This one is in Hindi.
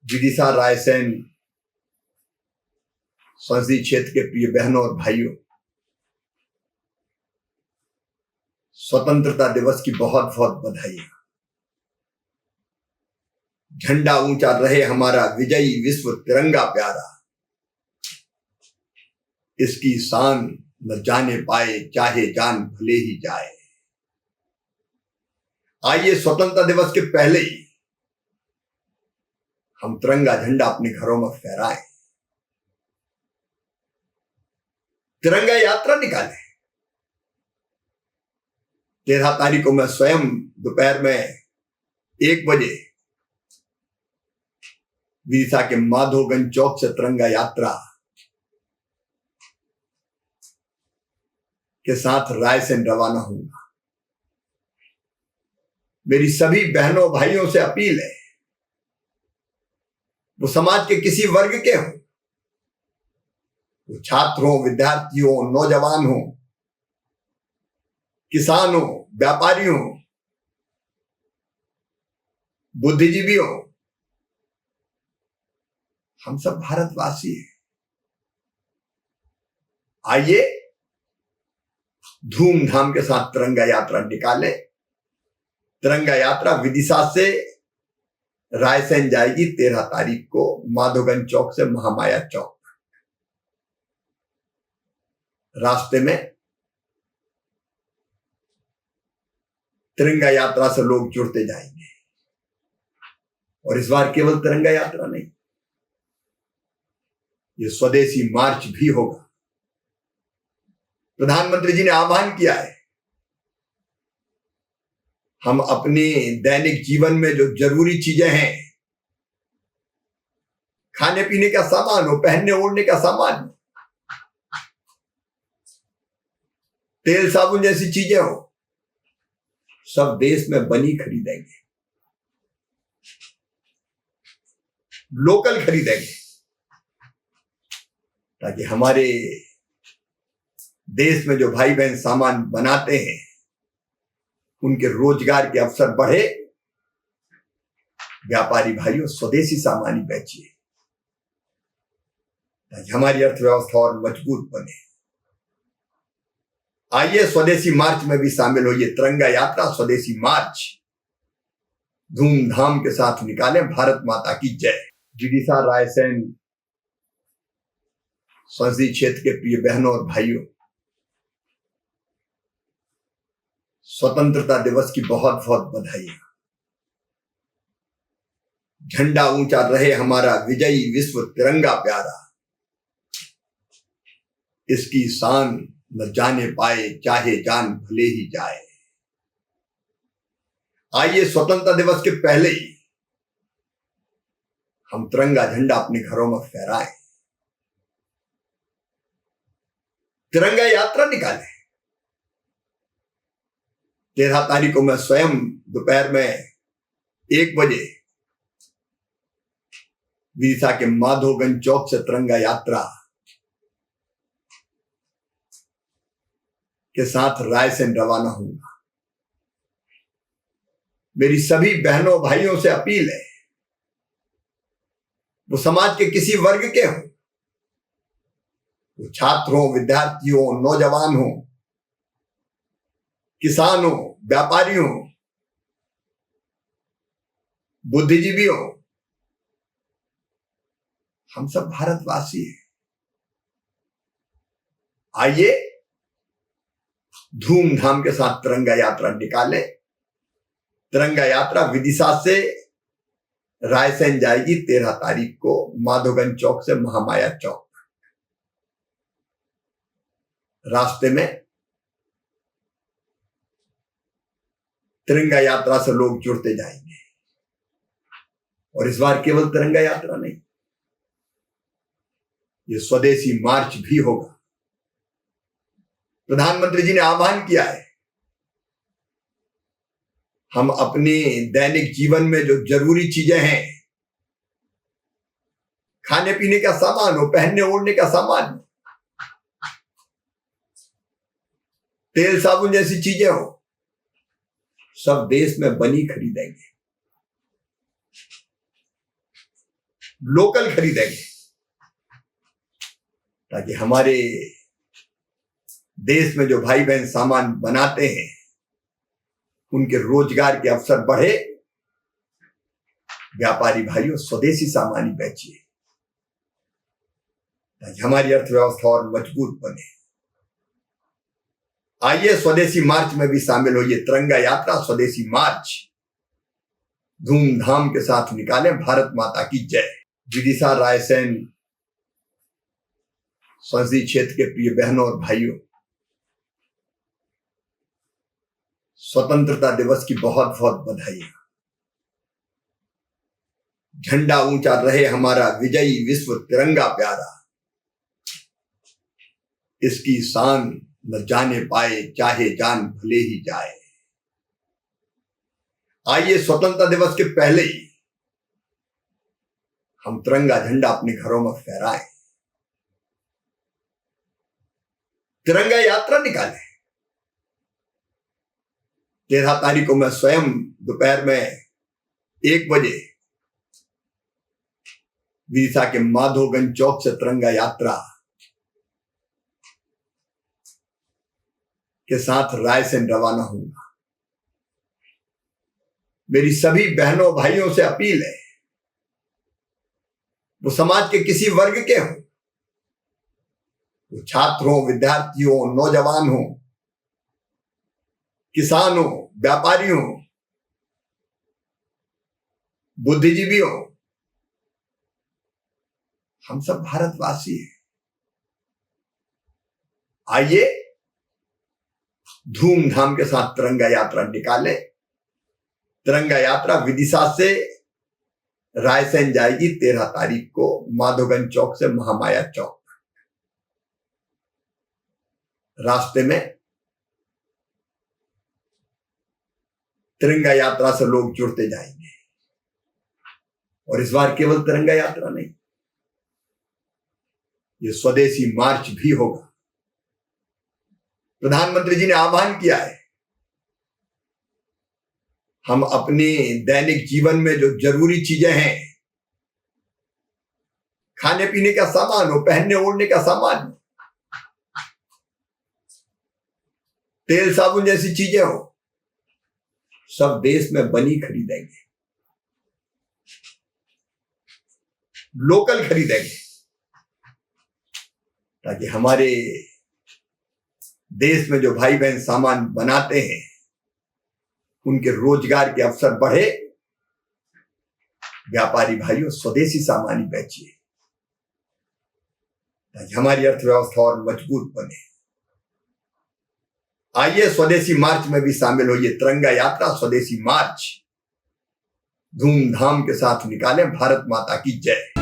विदिशा रायसेन संसदीय क्षेत्र के प्रिय बहनों और भाइयों, स्वतंत्रता दिवस की बहुत बहुत बधाई। झंडा ऊंचा रहे हमारा विजयी विश्व तिरंगा प्यारा, इसकी शान न जाने पाए चाहे जान भले ही जाए। आइए स्वतंत्रता दिवस के पहले ही हम तिरंगा झंडा अपने घरों में फहराएं, तिरंगा यात्रा निकालें। 13 तारीख को मैं स्वयं दोपहर में 1 बजे विदिशा के माधोगंज चौक से तिरंगा यात्रा के साथ रायसेन रवाना होऊंगा। मेरी सभी बहनों भाइयों से अपील है, वो समाज के किसी वर्ग के हों, वो छात्र हो, विद्यार्थी हो, नौजवान हो, किसान हो, व्यापारी हो, बुद्धिजीवी हो, हम सब भारतवासी हैं। आइए धूमधाम के साथ तिरंगा यात्रा निकालें। तिरंगा यात्रा विदिशा से रायसेन जाएगी 13 तारीख को माधोगंज चौक से महामाया चौक। रास्ते में तिरंगा यात्रा से लोग जुड़ते जाएंगे। और इस बार केवल तिरंगा यात्रा नहीं, ये स्वदेशी मार्च भी होगा। प्रधानमंत्री जी ने आह्वान किया है, हम अपने दैनिक जीवन में जो जरूरी चीजें हैं, खाने पीने का सामान हो, पहनने ओढ़ने का सामान, तेल साबुन जैसी चीजें हो, सब देश में बनी खरीदेंगे, लोकल खरीदेंगे, ताकि हमारे देश में जो भाई बहन सामान बनाते हैं उनके रोजगार के अवसर बढ़े। व्यापारी भाइयों, स्वदेशी सामान ही बेचिए ताकि हमारी अर्थव्यवस्था और मजबूत बने। आइए स्वदेशी मार्च में भी शामिल होइए। तिरंगा यात्रा, स्वदेशी मार्च धूमधाम के साथ निकालें। भारत माता की जय। विदिशा रायसेन संसदीय क्षेत्र के प्रिय बहनों और भाइयों, स्वतंत्रता दिवस की बहुत बहुत बधाई। झंडा ऊंचा रहे हमारा विजयी विश्व तिरंगा प्यारा, इसकी शान न जाने पाए चाहे जान भले ही जाए। आइए स्वतंत्रता दिवस के पहले ही हम तिरंगा झंडा अपने घरों में फहराएं, तिरंगा यात्रा निकालें। 13 तारीख को मैं स्वयं दोपहर में 1 बजे विदिशा के माधोगंज चौक से तिरंगा यात्रा के साथ रायसेन रवाना होऊंगा। मेरी सभी बहनों भाइयों से अपील है, वो समाज के किसी वर्ग के हों, वो छात्र हो, विद्यार्थी हो, नौजवान हो, किसान हो, व्यापारी हो, बुद्धिजीवी हो, हम सब भारतवासी हैं। आइए धूमधाम के साथ तिरंगा यात्रा निकालें। तिरंगा यात्रा विदिशा से रायसेन जाएगी 13 तारीख को माधोगंज चौक से महामाया चौक। रास्ते में तिरंगा यात्रा से लोग जुड़ते जाएंगे। और इस बार केवल तिरंगा यात्रा नहीं, ये स्वदेशी मार्च भी होगा। प्रधानमंत्री जी ने आह्वान किया है, हम अपने दैनिक जीवन में जो जरूरी चीजें हैं, खाने पीने का सामान हो, पहनने ओढ़ने का सामान, तेल साबुन जैसी चीजें हो, सब देश में बनी खरीदेंगे, लोकल खरीदेंगे ताकि हमारे देश में जो भाई बहन सामान बनाते हैं उनके रोजगार के अवसर बढ़े। व्यापारी भाइयों, स्वदेशी सामान ही बेचिए ताकि हमारी अर्थव्यवस्था और मजबूत बने। आइए स्वदेशी मार्च में भी शामिल होइए। तिरंगा यात्रा स्वदेशी मार्च धूमधाम के साथ निकालें। भारत माता की जय। विदिशा रायसेन संसदीय क्षेत्र के प्रिय बहनों और भाइयों, स्वतंत्रता दिवस की बहुत बहुत बधाइयां। झंडा ऊंचा रहे हमारा विजयी विश्व तिरंगा प्यारा, इसकी शान न जाने पाए चाहे जान भले ही जाए। आइए स्वतंत्रता दिवस के पहले ही हम तिरंगा झंडा अपने घरों में फहराएं, तिरंगा यात्रा निकालें। 13 तारीख को मैं स्वयं दोपहर में 1 बजे विदिशा के माधोगंज चौक से तिरंगा यात्रा के साथ रायसेन रवाना होऊंगा। मेरी सभी बहनों भाइयों से अपील है, वो समाज के किसी वर्ग के हों, वो छात्र हो, विद्यार्थी हो, नौजवान हो, किसान हो, व्यापारी हो, बुद्धिजीवी हो, हम सब भारतवासी हैं। आइए धूमधाम के साथ तिरंगा यात्रा निकालें। तिरंगा यात्रा विदिशा से रायसेन जाएगी 13 तारीख को, माधोगंज चौक से महामाया चौक। रास्ते में तिरंगा यात्रा से लोग जुड़ते जाएंगे। और इस बार केवल तिरंगा यात्रा नहीं, ये स्वदेशी मार्च भी होगा। प्रधानमंत्री जी ने आह्वान किया है, हम अपने दैनिक जीवन में जो जरूरी चीजें हैं, खाने पीने का सामान हो, पहनने ओढ़ने का सामान हो, तेल साबुन जैसी चीजें हो, सब देश में बनी खरीदेंगे, लोकल खरीदेंगे ताकि हमारे देश में जो भाई बहन सामान बनाते हैं उनके रोजगार के अवसर बढ़े। व्यापारी भाइयों, स्वदेशी सामान ही बेचिए ताकि हमारी अर्थव्यवस्था और मजबूत बने। आइए स्वदेशी मार्च में भी शामिल होइए। तिरंगा यात्रा स्वदेशी मार्च धूमधाम के साथ निकालें। भारत माता की जय।